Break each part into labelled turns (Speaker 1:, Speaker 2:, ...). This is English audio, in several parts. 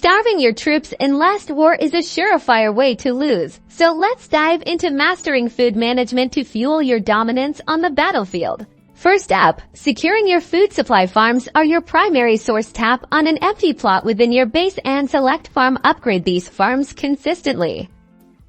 Speaker 1: Starving your troops in last war is a surefire way to lose, so let's dive into mastering food management to fuel your dominance on the battlefield. First up, securing your food supply. Farms are your primary source. Tap on an empty plot within your base and select farm. Upgrade these farms consistently.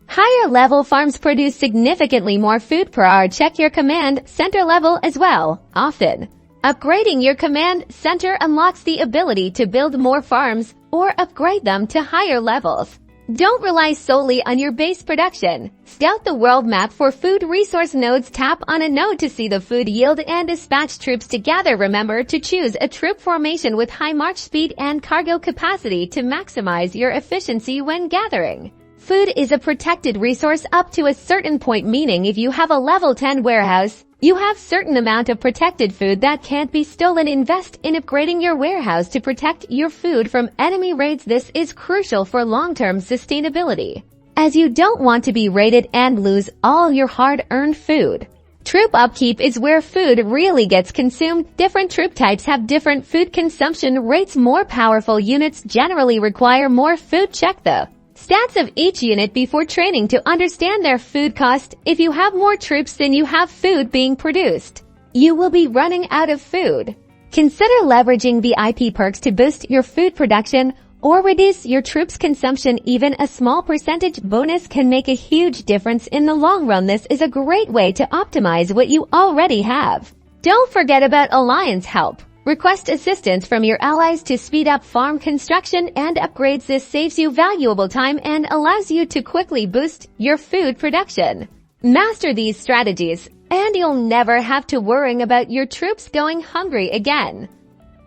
Speaker 1: Higher level farms produce significantly more food per hour. Check your command center level as well, often. Upgrading your command center unlocks the ability to build more farms or upgrade them to higher levels. Don't rely solely on your base production. Scout the world map for food resource nodes. Tap on a node to see the food yield and dispatch troops to gather. Remember to choose a troop formation with high march speed and cargo capacity to maximize your efficiency when gathering. Food is a protected resource up to a certain point, meaning if you have a level 10 warehouse, you have certain amount of protected food that can't be stolen. Invest in upgrading your warehouse to protect your food from enemy raids. This is crucial for long-term sustainability, as you don't want to be raided and lose all your hard-earned food. Troop upkeep is where food really gets consumed. Different troop types have different food consumption rates. More powerful units generally require more food. Check the stats of each unit before training to understand their food cost. If you have more troops than you have food being produced, you will be running out of food. Consider leveraging VIP perks to boost your food production or reduce your troops' consumption. Even a small percentage bonus can make a huge difference in the long run. This is a great way to optimize what you already have. Don't forget about alliance help. Request assistance from your allies to speed up farm construction and upgrades. This saves you valuable time and allows you to quickly boost your food production. Master these strategies, and you'll never have to worry about your troops going hungry again.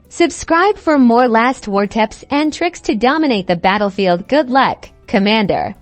Speaker 1: Subscribe for more last war tips and tricks to dominate the battlefield. Good luck, Commander.